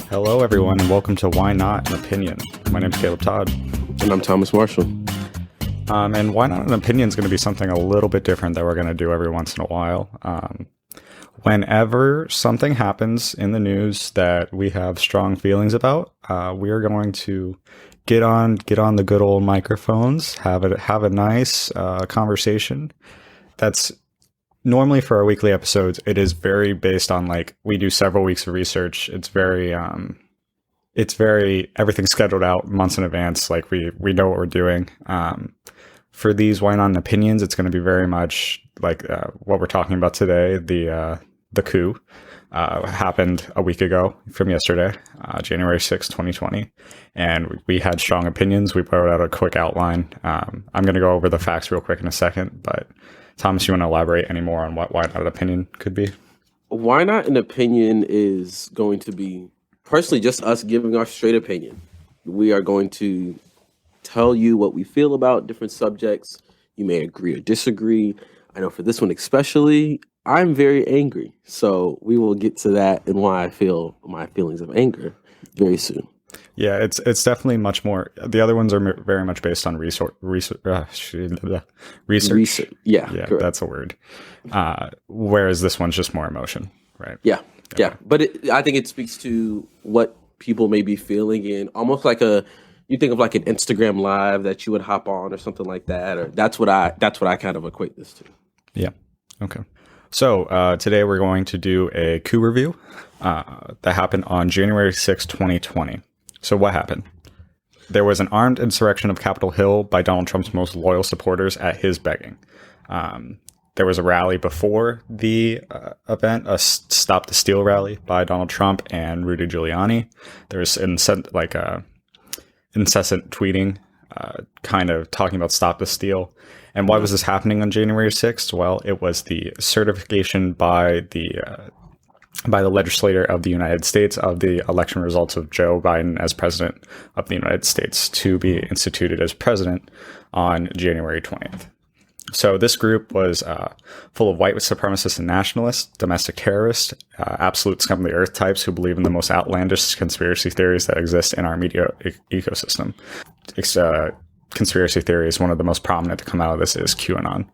Hello, everyone, and welcome to Why Not an Opinion. My name is Caleb Todd. And I'm Thomas Marshall. And Why Not an Opinion is going to be something a little bit different that we're going to do every once in a while. Whenever something happens in the news that we have strong feelings about, we are going to get on the good old microphones, have a nice conversation. That's normally for our weekly episodes. It is very based on we do several weeks of research. It's very everything's scheduled out months in advance. Like we know what we're doing. For these Why Not Opinions, it's going to be very much like what we're talking about today. The coup happened a week ago from yesterday, January 6th, 2020. And we had strong opinions. We put out a quick outline. I'm going to go over the facts real quick in a second, but Thomas, you want to elaborate any more on what Why Not an Opinion could be? Why Not an Opinion is going to be personally just us giving our straight opinion. We are going to tell you what we feel about different subjects. You may agree or disagree. I know for this one especially, I'm very angry. So we will get to that and why I feel my feelings of anger very soon. Yeah, it's definitely much more. The other ones are very much based on research. Yeah, correct. That's a word. Whereas this one's just more emotion, right? Yeah. But I think it speaks to what people may be feeling, and almost like you think of like an Instagram live that you would hop on or something like that, or that's what I kind of equate this to. Yeah. Okay. So today we're going to do a coup review that happened on January 6, 2020. So what happened? There was an armed insurrection of Capitol Hill by Donald Trump's most loyal supporters at his begging. There was a rally before the event, a Stop the Steal rally by Donald Trump and Rudy Giuliani. There was incessant tweeting, kind of talking about Stop the Steal. And why was this happening on January 6th? Well, it was the certification by the legislature of the United States of the election results of Joe Biden as president of the United States to be instituted as president on January 20th. So this group was full of white supremacists and nationalists, domestic terrorists, absolute scum of the earth types who believe in the most outlandish conspiracy theories that exist in our media ecosystem. Conspiracy theories, one of the most prominent to come out of this is QAnon,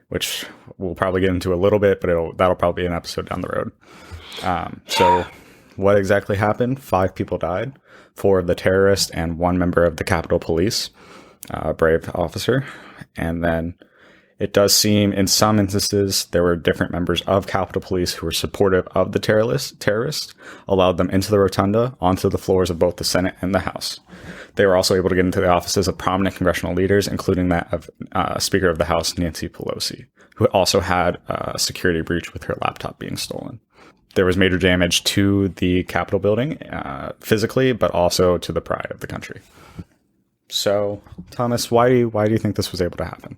which we'll probably get into a little bit, but that'll probably be an episode down the road. So what exactly happened? 5 people died, 4 of the terrorists and 1 member of the Capitol Police, a brave officer. And then it does seem in some instances there were different members of Capitol Police who were supportive of the terrorists, allowed them into the rotunda, onto the floors of both the Senate and the House. They were also able to get into the offices of prominent congressional leaders, including that of Speaker of the House, Nancy Pelosi, who also had a security breach with her laptop being stolen. There was major damage to the Capitol building physically, but also to the pride of the country. So, Thomas, why do you think this was able to happen?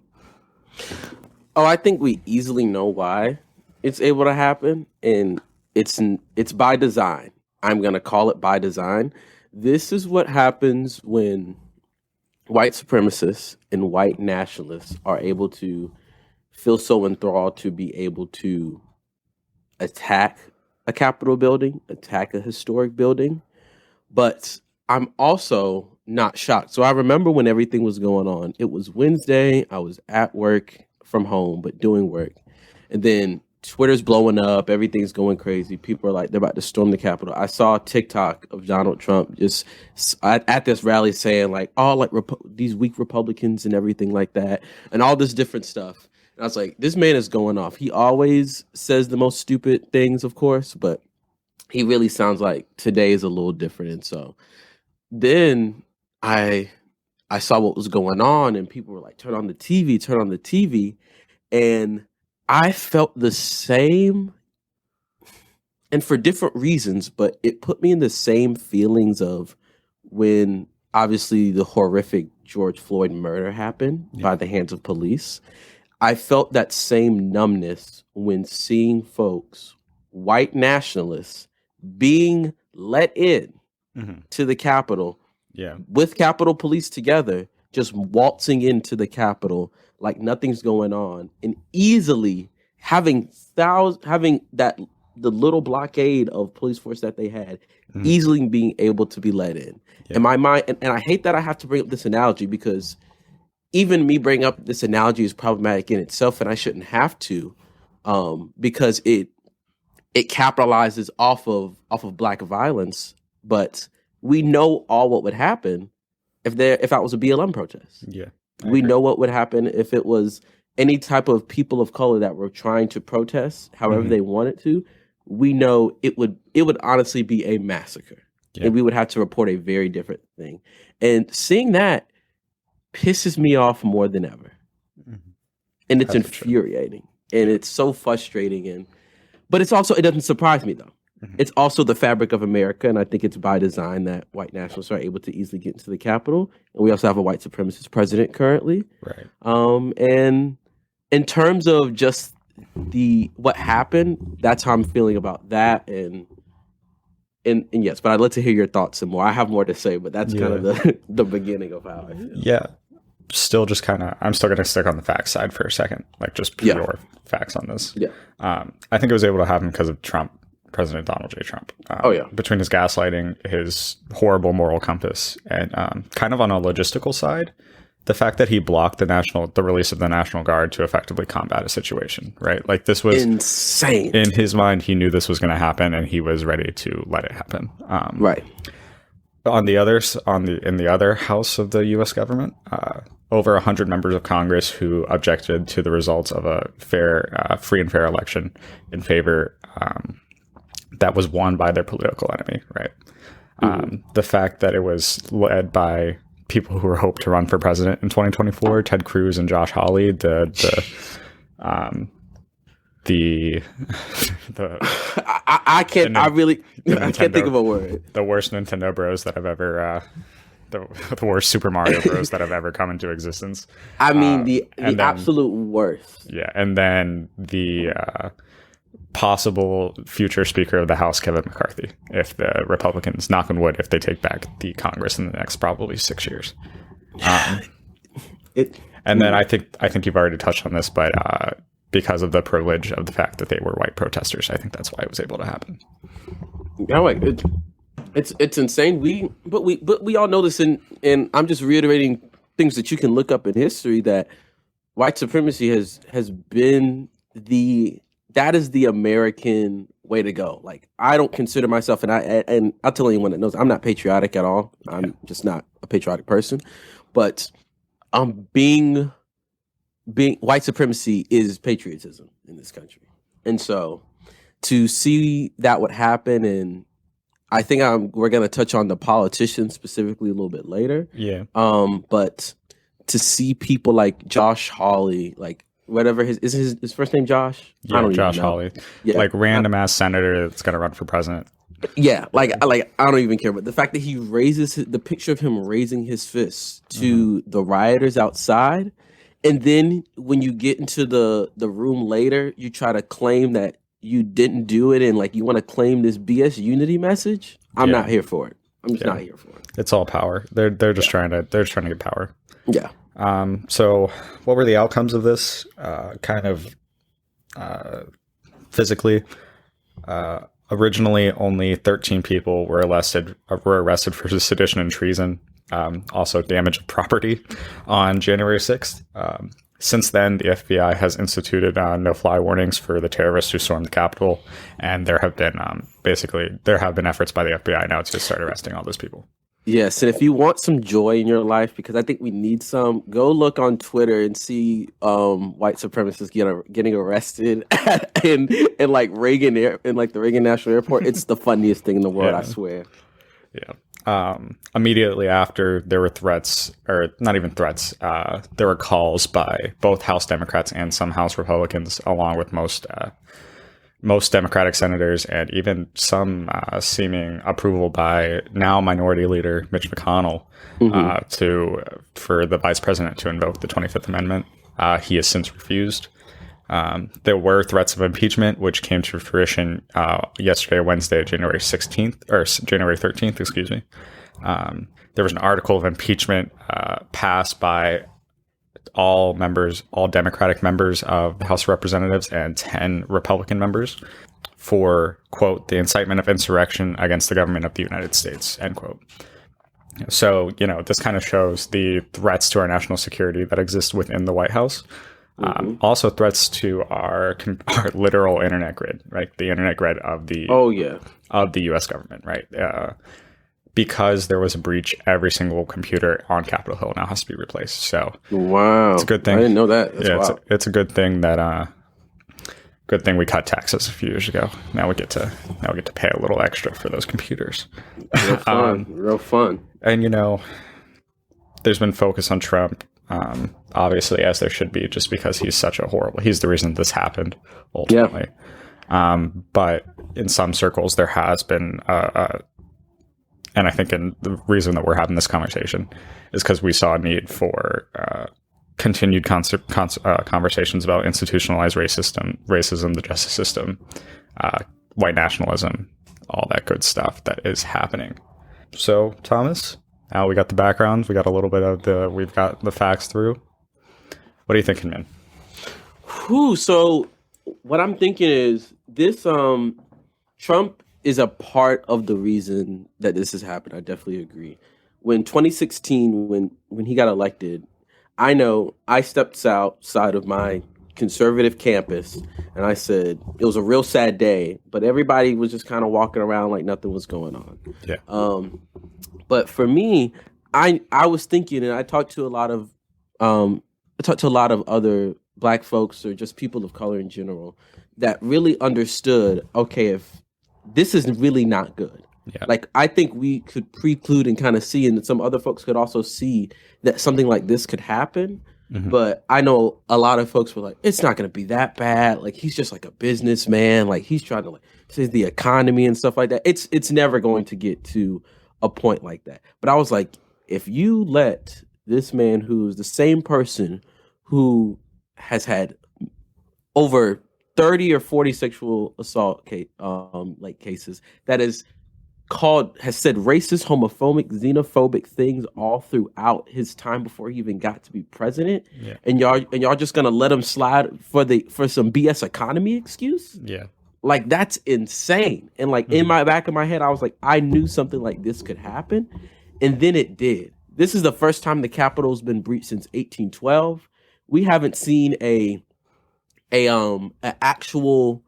Oh, I think we easily know why it's able to happen, and it's by design. I'm going to call it by design. This is what happens when white supremacists and white nationalists are able to feel so enthralled to be able to attack a Capitol building, attack a historic building. But I'm also not shocked. So I remember when everything was going on. It was Wednesday. I was at work from home, but doing work. And then Twitter's blowing up. Everything's going crazy. People are like, they're about to storm the Capitol. I saw a TikTok of Donald Trump just at this rally saying like, these weak Republicans and everything like that, and all this different stuff. And I was like, this man is going off. He always says the most stupid things, of course, but he really sounds like today is a little different. And so then I saw what was going on, and people were like, turn on the TV. And I felt the same, and for different reasons, but it put me in the same feelings of when obviously the horrific George Floyd murder happened by the hands of police. I felt that same numbness when seeing folks, white nationalists, being let in to the Capitol with Capitol Police together, just waltzing into the Capitol like nothing's going on, and easily having that the little blockade of police force that they had easily being able to be let in. In my mind, and I hate that I have to bring up this analogy because even me bringing up this analogy is problematic in itself, and I shouldn't have to, because it capitalizes off of Black violence. But we know all what would happen if that was a BLM protest. Yeah, we know what would happen if it was any type of people of color that were trying to protest, however they wanted to. We know it would honestly be a massacre, and we would have to report a very different thing. And seeing that pisses me off more than ever, and it's infuriating, and it's so frustrating. But it's also, it doesn't surprise me though. It's also the fabric of America, and I think it's by design that white nationalists are able to easily get into the Capitol. And we also have a white supremacist president currently. Right. And in terms of just what happened, that's how I'm feeling about that. And yes, but I'd love to hear your thoughts some more. I have more to say, but that's kind of the beginning of how I feel. Yeah. Still just kind of, I'm still going to stick on the facts side for a second, like just pure facts on this. Yeah. I think it was able to happen because of Trump, President Donald J. Trump. Between his gaslighting, his horrible moral compass, and kind of on a logistical side, the fact that he blocked the release of the National Guard to effectively combat a situation, right? Like this was insane. In his mind, he knew this was going to happen, and he was ready to let it happen. Right. In the other house of the U.S. government, over 100 members of Congress who objected to the results of a free and fair election in favor that was won by their political enemy, right? The fact that it was led by people who were hoped to run for president in 2024, Ted Cruz and Josh Hawley, I can't think of a word. The worst Nintendo Bros that I've ever, the worst Super Mario Bros that have ever come into existence. I mean, the absolute worst. Yeah, and then the possible future Speaker of the House, Kevin McCarthy, if the Republicans, knock on wood, if they take back the Congress in the next probably 6 years. And then I think you've already touched on this, but because of the privilege of the fact that they were white protesters, I think that's why it was able to happen. Yeah, like it's insane. But we all know this, and I'm just reiterating things that you can look up in history, that white supremacy has been that is the American way to go. Like, I don't consider myself, and I'll tell anyone that knows, I'm not patriotic at all. I'm just not a patriotic person. But being white supremacy is patriotism in this country. And so to see that would happen, and I think we're going to touch on the politicians specifically a little bit later. Yeah. But to see people like Josh Hawley, like, whatever his first name, Josh? Yeah, I don't Josh even know. Hawley. Yeah. Like random ass senator that's going to run for president. Yeah, like I don't even care. But the fact that he raises the picture of him raising his fist to the rioters outside, and then when you get into the room later, you try to claim that you didn't do it, and like you want to claim this BS unity message. I'm not here for it. I'm just not here for it. It's all power. They're just trying to get power. Yeah. So what were the outcomes of this? Physically, originally only 13 people were arrested for sedition and treason. Also damage of property on January 6th. Since then, the FBI has instituted no-fly warnings for the terrorists who stormed the Capitol, and there have been efforts by the FBI now to start arresting all those people. Yes, and if you want some joy in your life, because I think we need some, go look on Twitter and see white supremacists getting arrested in like Reagan in like the Reagan National Airport. It's the funniest thing in the world, I swear. Yeah. Immediately after, there were threats, or not even threats. There were calls by both House Democrats and some House Republicans, along with most Democratic senators, and even some seeming approval by now Minority Leader Mitch McConnell for the Vice President to invoke the 25th Amendment. He has since refused. There were threats of impeachment, which came to fruition yesterday, Wednesday, January 13th, excuse me. There was an article of impeachment passed by all Democratic members of the House of Representatives and 10 Republican members for, quote, the incitement of insurrection against the government of the United States, end quote. So, this kind of shows the threats to our national security that exist within the White House. Also threats to our literal internet grid, right? The internet grid of the of the U.S. government, right? Because there was a breach, every single computer on Capitol Hill now has to be replaced. So wow, it's a good thing. I didn't know that. That's it's a good thing that good thing we cut taxes a few years ago. Now we get to pay a little extra for those computers. Real fun, real fun. And there's been focus on Trump, obviously, as there should be, just because he's the reason this happened ultimately. Yeah. But in some circles, there has been, and I think the reason that we're having this conversation is because we saw a need for continued conversations about institutionalized racism, the justice system, white nationalism, all that good stuff that is happening. So, Thomas, now we got the background, we got a little bit of we've got the facts through. What are you thinking, man? So what I'm thinking is this, Trump is a part of the reason that this has happened. I definitely agree. When 2016, when he got elected, I know I stepped outside of my conservative campus and I said it was a real sad day, but everybody was just kind of walking around like nothing was going on. Yeah. But for me, I was thinking, and I talked to a lot of other Black folks or just people of color in general that really understood, okay, if this is really not good. Yeah. Like, I think we could preclude and kind of see, and some other folks could also see that something like this could happen. Mm-hmm. But I know a lot of folks were like, it's not going to be that bad. Like, he's just like a businessman. Like, he's trying to save the economy and stuff like that. It's never going to get to a point like that. But I was like, if you let this man, who's the same person who has had over 30 or 40 sexual assault cases, that has said racist, homophobic, xenophobic things all throughout his time before he even got to be president, yeah. and y'all just gonna let him slide for some BS economy excuse? Yeah, like, that's insane. And in my back of my head, I was like, I knew something like this could happen, and then it did. This is the first time the Capitol's been breached since 1812. We haven't seen a actual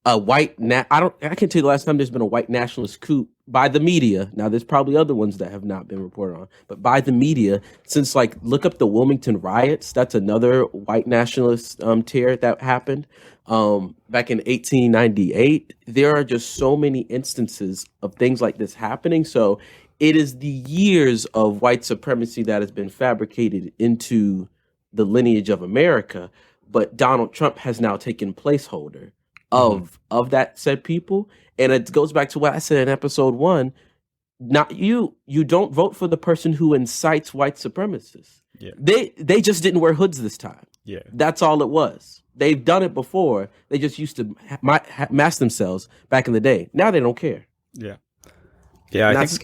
white I can't tell you the last time there's been a white nationalist coup by the media. Now, there's probably other ones that have not been reported on, but by the media, since look up the Wilmington riots. That's another white nationalist tear that happened back in 1898. There are just so many instances of things like this happening. So it is the years of white supremacy that has been fabricated into the lineage of America. But Donald Trump has now taken placeholder of that said people. And it goes back to what I said in episode 1. Not you don't vote for the person who incites white supremacists. Yeah. They just didn't wear hoods this time. Yeah. That's all it was. They've done it before. They just used to mask themselves back in the day. Now they don't care. Yeah. Yeah, that's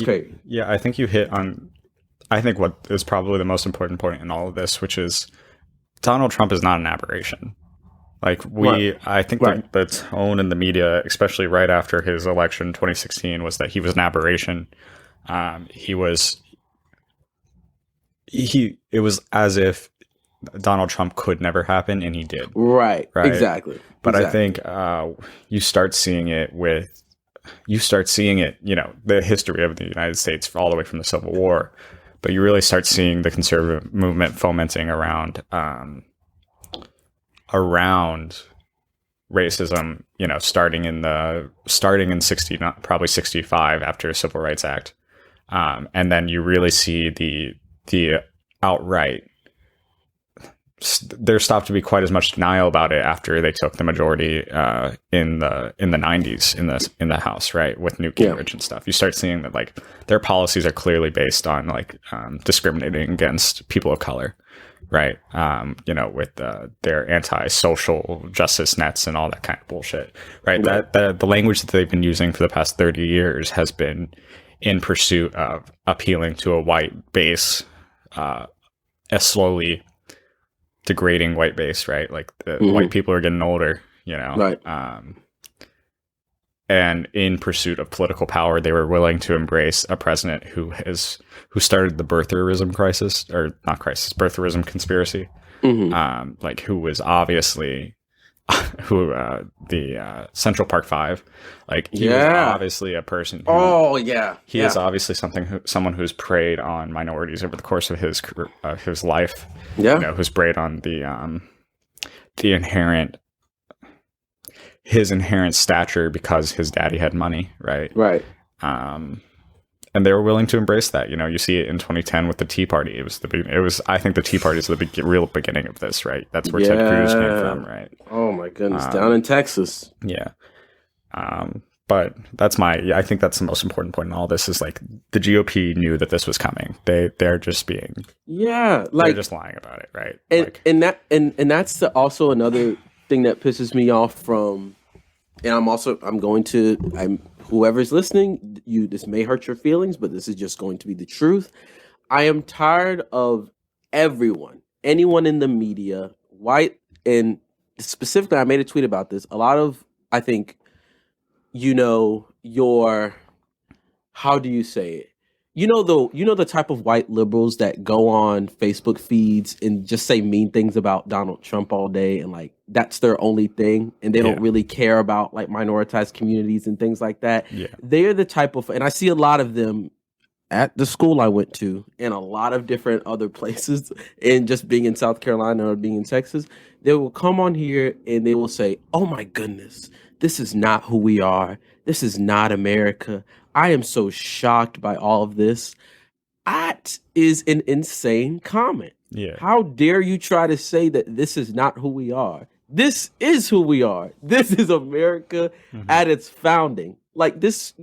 crazy. Yeah, I think you hit on, I think, what is probably the most important point in all of this, which is Donald Trump is not an aberration. I think the tone in the media, especially right after his election in 2016, was that he was an aberration. It was as if Donald Trump could never happen, and he did. Right? Exactly. But I think you start seeing it, the history of the United States all the way from the Civil War, but you really start seeing the conservative movement fomenting around racism, starting in 65 after the Civil Rights Act. And then you really see the outright, there stopped to be quite as much denial about it after they took the majority in the 90s in the House, right, with Newt Gingrich and stuff. You start seeing that their policies are clearly based on discriminating against people of color, right? With their anti-social justice nets and all that kind of bullshit, right? That the language that they've been using for the past 30 years has been in pursuit of appealing to a white base, a slowly degrading white base, right? White people are getting older, right? and in pursuit of political power, they were willing to embrace a president who started the birtherism crisis, or not crisis, birtherism conspiracy. Like who was obviously the Central Park Five, like he was obviously a person. He is obviously someone who's preyed on minorities over the course of his life. Yeah, who's preyed on the inherent stature because his daddy had money, right? Right. And they were willing to embrace that. You see it in 2010 with the Tea Party. I think the Tea Party is the real beginning of this, right? That's where Ted Cruz came from, right? Oh my goodness, down in Texas. Yeah. But I think that's the most important point in all this is like the GOP knew that this was coming. They're just being they're just lying about it, right? And that's also another thing that pisses me off from, and whoever's listening, this may hurt your feelings, but this is just going to be the truth. I am tired of anyone in the media, white, and specifically, I made a tweet about this. A lot of, I think, how do you say it? The type of white liberals that go on Facebook feeds and just say mean things about Donald Trump all day, and like that's their only thing, and they don't really care about like minoritized communities and things like that. Yeah. They're the type of, and I see a lot of them at the school I went to and a lot of different other places, and just being in South Carolina or being in Texas, they will come on here and they will say, "Oh my goodness, this is not who we are. This is not America. I am so shocked by all of this." That is an insane comment. Yeah. How dare you try to say that this is not who we are? This is who we are. This is America at its founding. Like this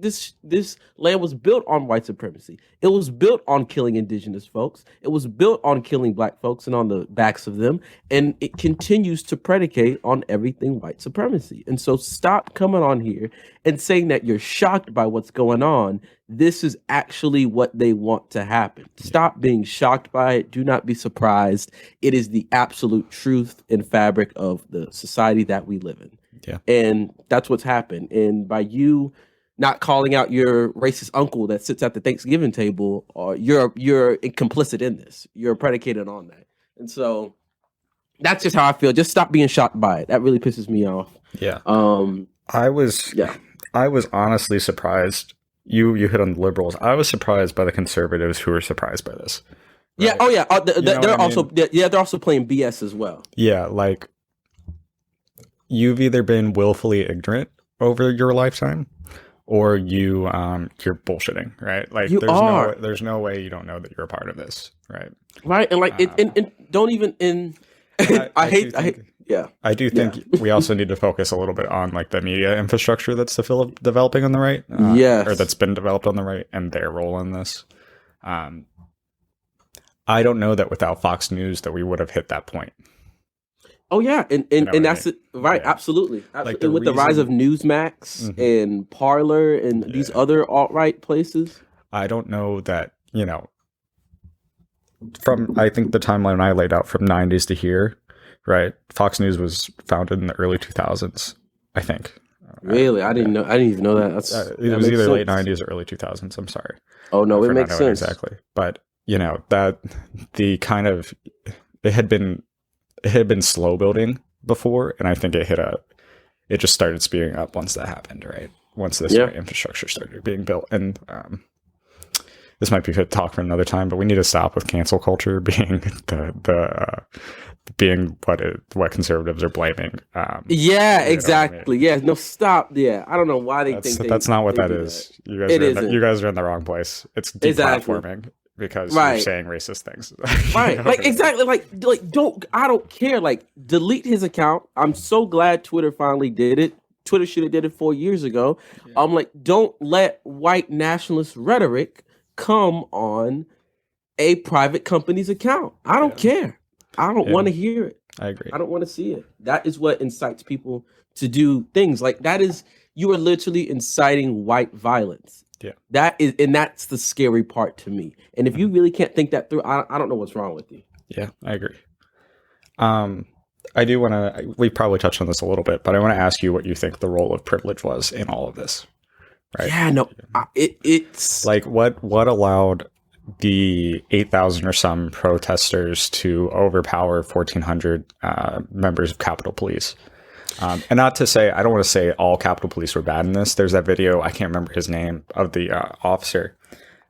land was built on white supremacy. It was built on killing indigenous folks. It was built on killing black folks and on the backs of them. And it continues to predicate on everything white supremacy. And so stop coming on here and saying that you're shocked by what's going on. This is actually what they want to happen. Stop being shocked by it. Do not be surprised. It is the absolute truth and fabric of the society that we live in. Yeah. And that's what's happened. And by you not calling out your racist uncle that sits at the Thanksgiving table, or you're complicit in this. You're predicated on that. And so that's just how I feel. Just stop being shocked by it. That really pisses me off. Yeah. I was honestly surprised. You hit on the liberals. I was surprised by the conservatives who were surprised by this. Right? Yeah. Oh yeah. They're also playing BS as well. Yeah. Like, you've either been willfully ignorant over your lifetime, or you're bullshitting, right? Like there's no way you don't know that you're a part of this, right? Right, and like and don't even I do think we also need to focus a little bit on like the media infrastructure that's developing on the right, or that's been developed on the right, and their role in this. I don't know that without Fox News that we would have hit that point. Oh yeah, and that's it, right. Yeah. Absolutely. Like with the rise of Newsmax and Parler and these other alt-right places. I don't know that, I think the timeline I laid out from 90s to here, right? Fox News was founded in the early 2000s, I think. Really? I didn't know. I didn't even know that. It was either late 90s or early 2000s. I'm sorry. Oh no, it makes sense. Exactly. But that the kind of it had been slow building before, and I think it just started speeding up once that happened, right? Once this infrastructure started being built. And this might be a talk for another time, but we need to stop with cancel culture being being what conservatives are blaming. Exactly. Yeah, no, stop. Yeah, I don't know why they think that's not what that is. You guys are in the wrong place. It's deplatforming. Because you're saying racist things. Right. Like, exactly. Like, I don't care. Like, delete his account. I'm so glad Twitter finally did it. Twitter should have did it 4 years ago. Yeah. Like, don't let white nationalist rhetoric come on a private company's account. I don't care. I don't want to hear it. I agree. I don't want to see it. That is what incites people to do things. Like, you are literally inciting white violence. Yeah, that's the scary part to me. And if you really can't think that through, I don't know what's wrong with you. Yeah, I agree. I do want to. We probably touched on this a little bit, but I want to ask you what you think the role of privilege was in all of this. Right? Yeah, no, it's Like what allowed the 8,000 or some protesters to overpower 1,400 members of Capitol Police. And not to say, I don't want to say all Capitol Police were bad in this. There's that video, I can't remember his name, of the officer.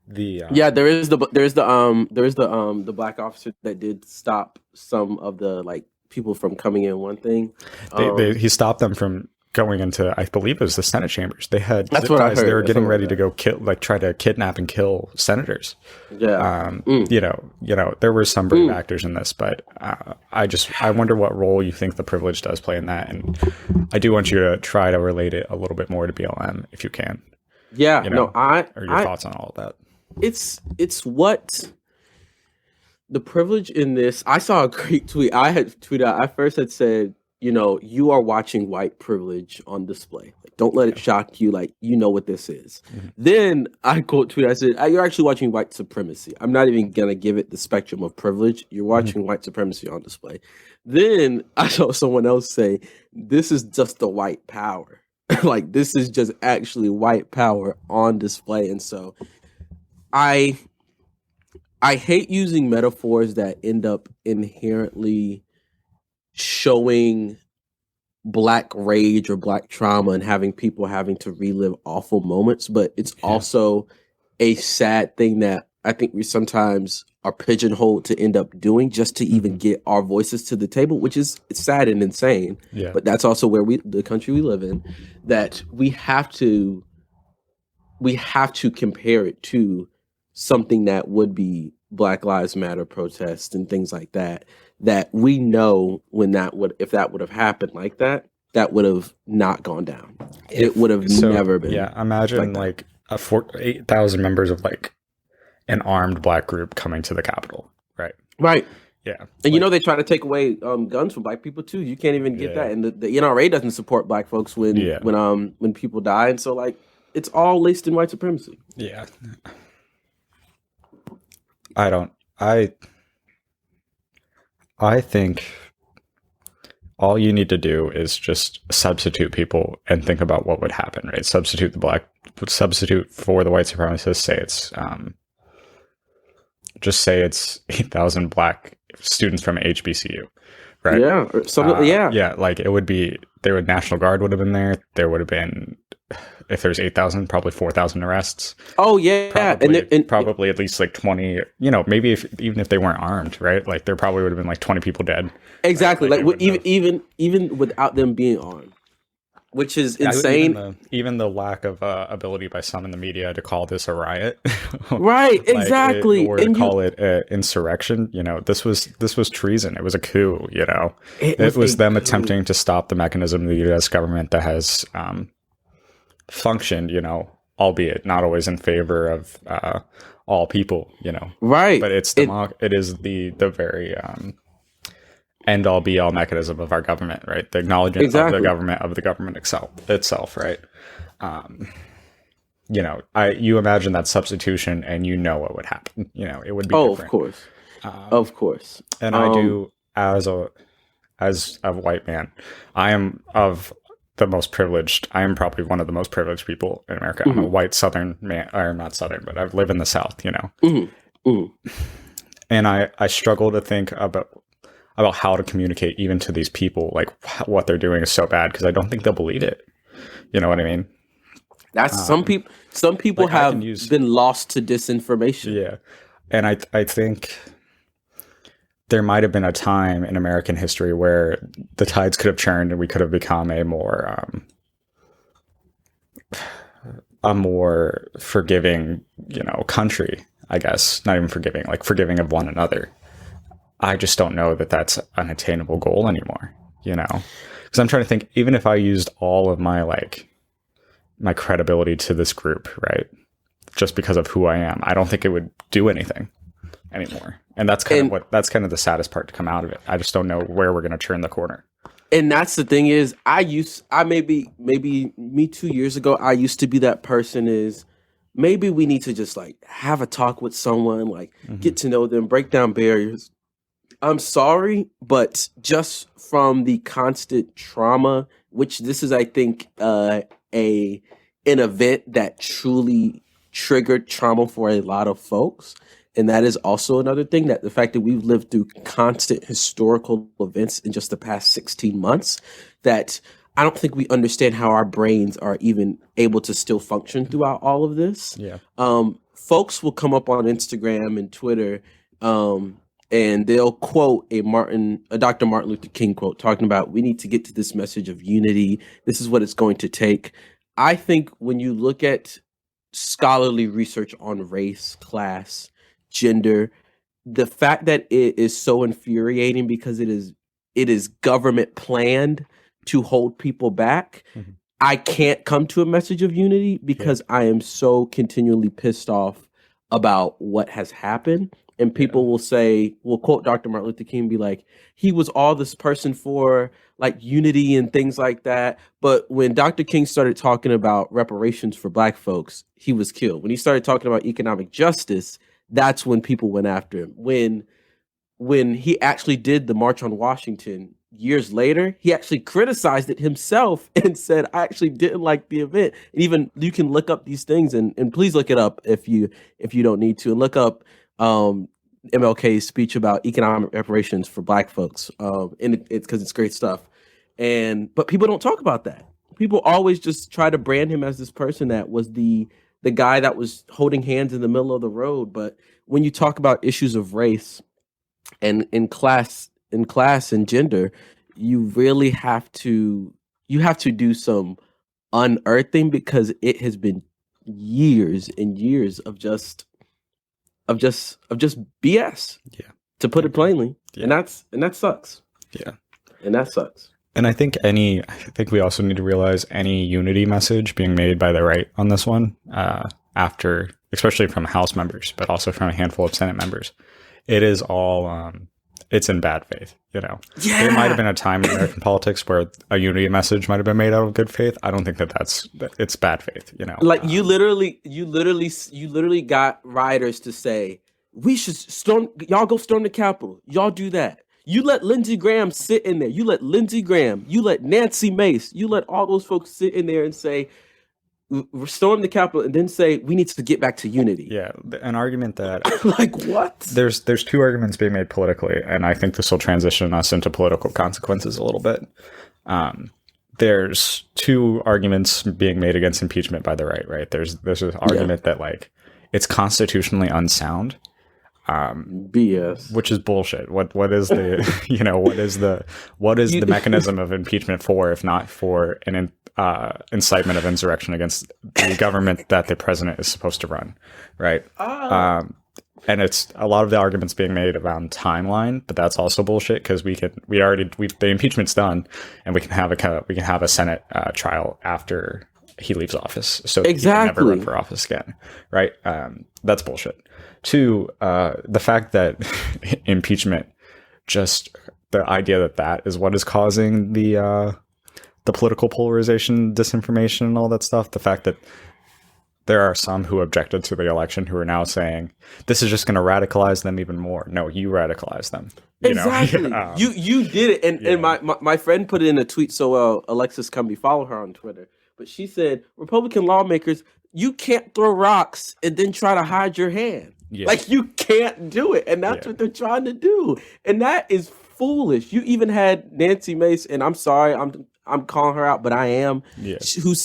There is the black officer that did stop some of the like people from coming in. One thing, he stopped them from going into, I believe it was the Senate chambers. They had that's what I heard. They were getting ready to go kill, like try to kidnap and kill senators. Yeah. You know, there were some brave actors in this, but I wonder what role you think the privilege does play in that. And I do want you to try to relate it a little bit more to BLM if you can. Yeah. You know, or your thoughts on all of that. It's what the privilege in this. I saw a great tweet. I had tweeted out. I first had said, you know, you are watching white privilege on display. Like, don't let it shock you. Like, you know what this is. Mm-hmm. Then I quote tweet. I said, you're actually watching white supremacy. I'm not even going to give it the spectrum of privilege. You're watching white supremacy on display. Then I saw someone else say, this is just the white power. Like, this is just actually white power on display. And so I hate using metaphors that end up inherently showing black rage or black trauma and having people having to relive awful moments, but it's also a sad thing that I think we sometimes are pigeonholed to end up doing just to even get our voices to the table, which is sad and insane. Yeah. But that's also where the country we live in, that we have to compare it to something that would be Black Lives Matter protests and things like that. That we know if that would have happened like that, that would have not gone down. It would have never been. Yeah, imagine like 8,000 members of like an armed black group coming to the Capitol, right? Right. Yeah. And you know they try to take away guns from black people too. You can't even get that. And the NRA doesn't support black folks when people die. And so like it's all laced in white supremacy. Yeah. I think all you need to do is just substitute people and think about what would happen, right? Substitute for the white supremacists. Say it's 8,000 black students from HBCU, right? Yeah. Yeah. Like National Guard would have been there. There would have been, if there's 8,000, probably 4,000 arrests. Oh yeah, probably at least like 20. You know, maybe even if they weren't armed, right? Like there probably would have been like 20 people dead. Exactly, right? Like even without them being armed, which is insane. Even the lack of ability by some in the media to call this a riot, right? Exactly, or to call it insurrection. You know, this was treason. It was a coup. You know, it was them attempting to stop the mechanism of the U.S. government that has functioned, you know, albeit not always in favor of all people, you know. Right. But it is the very end all be all mechanism of our government, right? The acknowledgement of the government itself, right? You know, you imagine that substitution and you know what would happen. You know, it would be different. Of course. And I do, as a white man, I am of the most privileged. I am probably one of the most privileged people in America. Mm-hmm. I'm a white Southern man, or not Southern, but I live in the South, you know. Mm-hmm. Mm-hmm. And I struggle to think about how to communicate even to these people, like what they're doing is so bad, because I don't think they'll believe it. You know what I mean? That's some people like have been lost to disinformation. Yeah. And I think there might have been a time in American history where the tides could have turned and we could have become a more forgiving, you know, country, I guess. Not even forgiving, like forgiving of one another. I just don't know that that's an attainable goal anymore, you know? Because I'm trying to think, even if I used all of my credibility to this group, right? Just because of who I am, I don't think it would do anything anymore. And that's kind of the saddest part to come out of it. I just don't know where we're going to turn the corner. And that's the thing is, maybe me 2 years ago, I used to be that person is, maybe we need to just like have a talk with someone, like get to know them, break down barriers. I'm sorry, but just from the constant trauma, which this is, I think, an event that truly triggered trauma for a lot of folks. And that is also another thing, that the fact that we've lived through constant historical events in just the past 16 months, that I don't think we understand how our brains are even able to still function throughout all of this. Yeah. Folks will come up on Instagram and Twitter, and they'll quote a Dr. Martin Luther King quote talking about, we need to get to this message of unity. This is what it's going to take. I think when you look at scholarly research on race, class, gender, the fact that it is so infuriating because it is government planned to hold people back. Mm-hmm. I can't come to a message of unity because I am so continually pissed off about what has happened. And people will quote Dr. Martin Luther King and be like, he was all this person for like unity and things like that. But when Dr. King started talking about reparations for Black folks, he was killed. When he started talking about economic justice, that's when people went after him. When he actually did the March on Washington years later, he actually criticized it himself and said, I actually didn't like the event. And even you can look up these things, and please look it up if you don't need to, and look up MLK's speech about economic reparations for Black folks. And it's because it's great stuff. But people don't talk about that. People always just try to brand him as this person that was the guy that was holding hands in the middle of the road. But when you talk about issues of race and in class and gender, you really have to do some unearthing, because it has been years and years of just BS. Yeah. To put it plainly. Yeah. And that sucks. Yeah. And that sucks. And I think we also need to realize any unity message being made by the right on this one, after, especially from House members, but also from a handful of Senate members, it is all, it's in bad faith, you know. Yeah. There might have been a time in American politics where a unity message might have been made out of good faith. I don't think it's bad faith, you know. Like you literally got rioters to say, we should y'all go storm the Capitol. Y'all do that. You let Lindsey Graham sit in there. You let Lindsey Graham, you let Nancy Mace, you let all those folks sit in there and say, storm the Capitol, and then say, we need to get back to unity. Yeah, an argument that... like, what? There's two arguments being made politically, and I think this will transition us into political consequences a little bit. There's two arguments being made against impeachment by the right? There's an argument that, like, it's constitutionally unsound. BS, which is bullshit. What is the what is the mechanism of impeachment for, if not for an incitement of insurrection against the government that the president is supposed to run, right? And it's a lot of the arguments being made around timeline, but that's also bullshit, because the impeachment's done, and we can have a Senate trial after he leaves office, so he can never run for office again, right? That's bullshit. Two, the fact that impeachment, just the idea that is what is causing the political polarization, disinformation, and all that stuff. The fact that there are some who objected to the election who are now saying this is just going to radicalize them even more. No, you radicalize them. Exactly. You did it, and my friend put it in a tweet so well. Alexis Cumbie, follow her on Twitter. But she said, Republican lawmakers, you can't throw rocks and then try to hide your hand. Yeah. Like, you can't do it. And that's what they're trying to do. And that is foolish. You even had Nancy Mace, and I'm sorry, I'm calling her out, but I am, who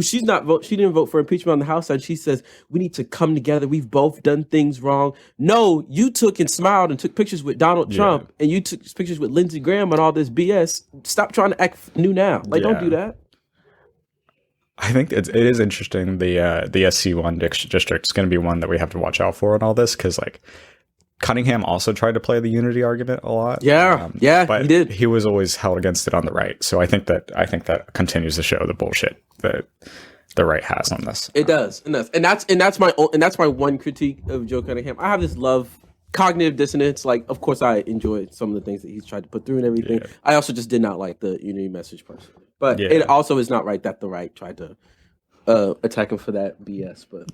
she didn't vote for impeachment on the House side. She says, we need to come together. We've both done things wrong. No, you took and smiled and took pictures with Donald Trump, and you took pictures with Lindsey Graham and all this BS. Stop trying to act new now. Like, don't do that. I think it is interesting. The SC1 district is going to be one that we have to watch out for in all this, because like Cunningham also tried to play the unity argument a lot. But he did. He was always held against it on the right. So I think that continues to show the bullshit that the right has on this. It does, and that's my one critique of Joe Cunningham. I have this cognitive dissonance. Like, of course, I enjoyed some of the things that he's tried to put through and everything. Yeah. I also just did not like the unity message personally. But it also is not right that the right tried to attack him for that BS. But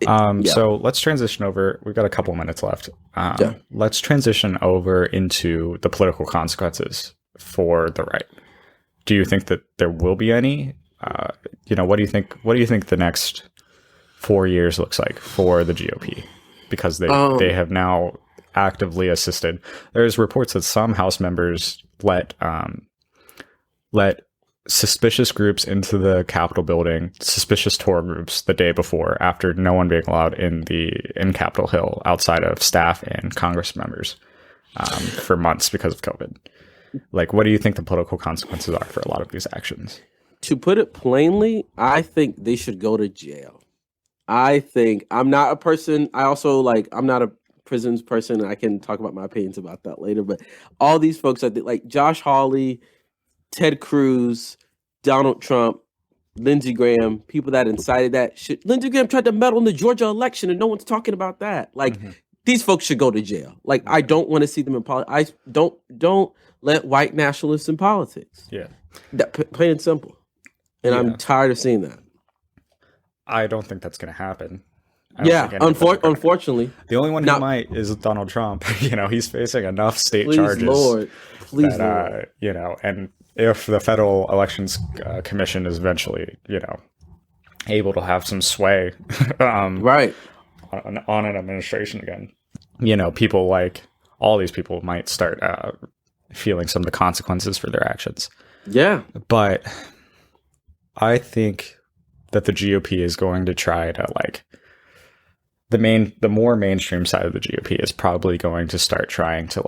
Yeah. So let's transition over. We've got a couple minutes left. Yeah. Let's transition over into the political consequences for the right. Do you think that there will be any? What do you think? What do you think the next 4 years looks like for the GOP? Because they have now actively assisted. There's reports that some House members let suspicious groups into the Capitol building, suspicious tour groups the day before, after no one being allowed in Capitol Hill outside of staff and Congress members for months because of COVID. Like, what do you think the political consequences are for a lot of these actions? To put it plainly, I think they should go to jail. I think I'm not a person. I'm not a prisons person. I can talk about my opinions about that later. But all these folks, I think, like Josh Hawley, Ted Cruz, Donald Trump, Lindsey Graham, people that incited that shit. Lindsey Graham tried to meddle in the Georgia election, and no one's talking about that. Like, these folks should go to jail. Like, I don't want to see them in politics. Don't let white nationalists in politics. Yeah, that plain and simple. And I'm tired of seeing that. I don't think that's going to happen. Unfortunately. The only one who might is Donald Trump. He's facing enough state charges. Lord. And if the Federal Elections Commission is eventually, able to have some sway right on an administration again, people like all these people might start feeling some of the consequences for their actions. Yeah. But I think that the GOP is going to try to the more mainstream side of the GOP is probably going to start trying to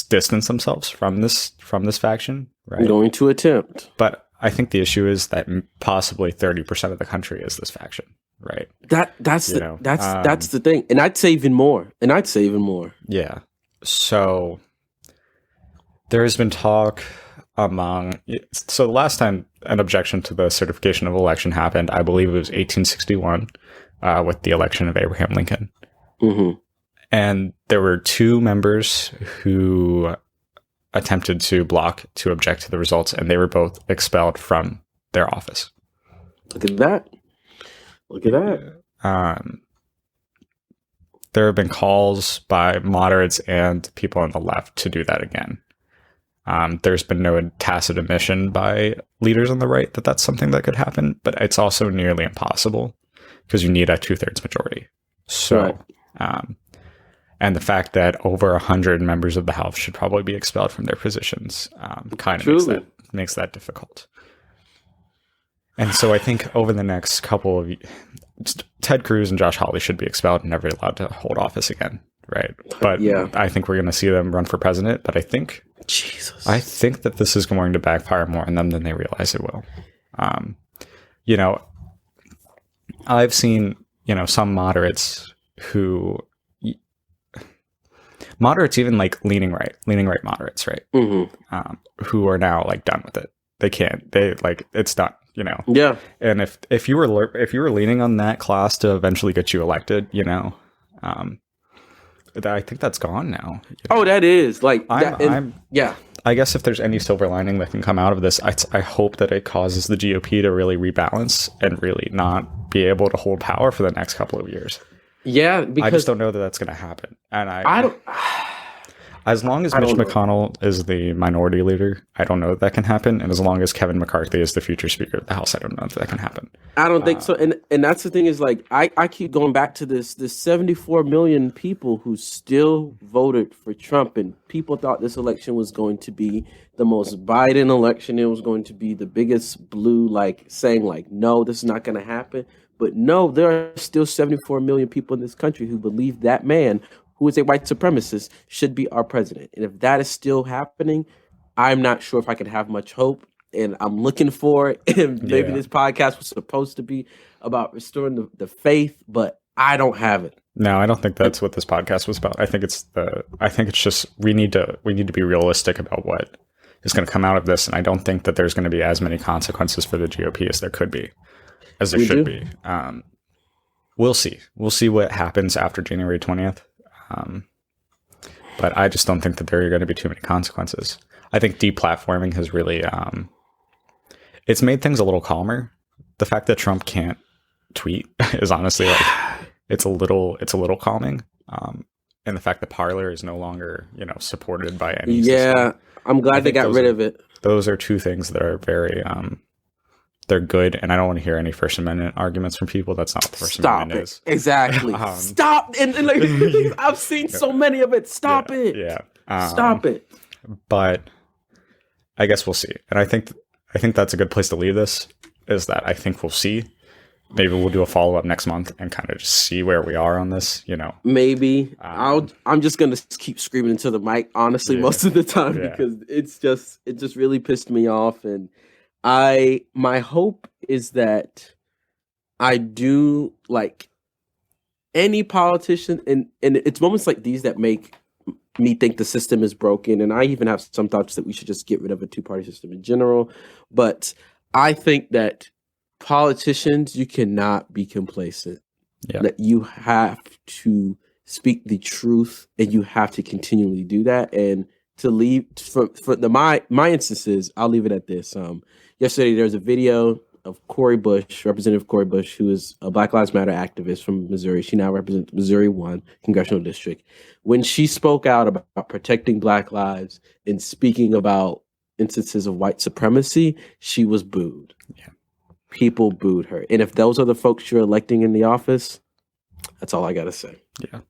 distance themselves from this faction, right? I'm going to attempt. But I think the issue is that possibly 30% of the country is this faction, right? That's the thing. And I'd say even more. Yeah. So there's been talk so the last time an objection to the certification of election happened, I believe it was 1861 with the election of Abraham Lincoln. Mm-hmm. And there were two members who attempted to object to the results, and they were both expelled from their office. Look at that. There have been calls by moderates and people on the left to do that again. There's been no tacit admission by leaders on the right that that's something that could happen, but it's also nearly impossible because you need a 2/3 majority. So, right. And the fact that over 100 members of the House should probably be expelled from their positions kind of makes that difficult. And so I think over the next couple of Ted Cruz and Josh Hawley should be expelled and never allowed to hold office again. Right. But I think we're going to see them run for president. But I think that this is going to backfire more on them than they realize it will. I've seen, some moderates even leaning right moderates, right. Mm-hmm. Who are now done with it. It's done, Yeah. And if you were leaning on that class to eventually get you elected, I think that's gone now. Oh, that is I guess if there's any silver lining that can come out of this, I hope that it causes the GOP to really rebalance and really not be able to hold power for the next couple of years. Yeah, because I just don't know that that's going to happen. And I don't. As long as Mitch McConnell is the minority leader, I don't know that can happen. And as long as Kevin McCarthy is the future Speaker of the House, I don't know that can happen. I don't think so. And that's the thing is I keep going back to this 74 million people who still voted for Trump, and people thought this election was going to be the most Biden election. It was going to be the biggest blue, saying no, this is not going to happen. But no, there are still 74 million people in this country who believe that man, who is a white supremacist, should be our president. And if that is still happening, I'm not sure if I can have much hope. And I'm looking for it. And maybe this podcast was supposed to be about restoring the faith, but I don't have it. No, I don't think that's what this podcast was about. I think it's just we need to be realistic about what is going to come out of this. And I don't think that there's going to be as many consequences for the GOP as there could be, as there should be. We'll see. We'll see what happens after January 20th. But I just don't think that there are going to be too many consequences. I think deplatforming has really, it's made things a little calmer. The fact that Trump can't tweet is honestly like it's a little calming. And the fact that Parler is no longer, supported by any system. I'm glad they got rid of it. Those are two things that are very they're good, and I don't want to hear any First Amendment arguments from people. That's not what the First Amendment is. Exactly. Stop. And like, I've seen so many of it. Stop it. Yeah. Stop it. But I guess we'll see. And I think that's a good place to leave this, is that I think we'll see. Maybe we'll do a follow-up next month and kind of just see where we are on this, Maybe. I'm just going to keep screaming into the mic, honestly, most of the time, because it just really pissed me off. And my hope is that I do, like, any politician, and it's moments like these that make me think the system is broken. And I even have some thoughts that we should just get rid of a two-party system in general. But I think that politicians, you cannot be complacent. That you have to speak the truth, and you have to continually do that. And to leave for my instances, I'll leave it at this. Yesterday there was a video of Representative Cori Bush, who is a Black Lives Matter activist from Missouri. She now represents Missouri 1 Congressional District. When she spoke out about protecting Black lives and speaking about instances of white supremacy, she was booed. Yeah. People booed her. And if those are the folks you're electing in the office, that's all I got to say. Yeah.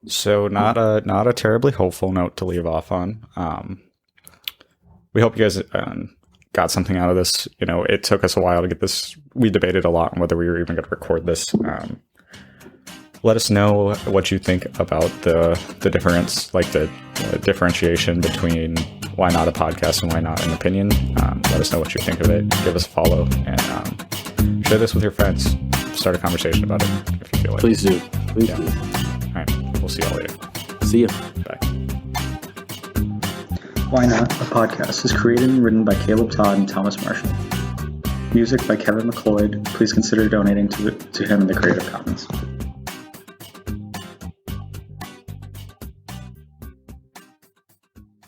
So not a terribly hopeful note to leave off on. We hope you guys got something out of this. It took us a while to get this. We debated a lot on whether we were even going to record this. Let us know what you think about the difference, like the differentiation between why not a podcast and why not an opinion. Let us know what you think of it. Give us a follow, and share this with your friends. Start a conversation about it if you feel like. Please do. Please do. All right. We'll see y'all later. See ya. Bye. Why Not, a podcast, is created and written by Caleb Todd and Thomas Marshall. Music by Kevin McLeod. Please consider donating to him in the Creative Commons.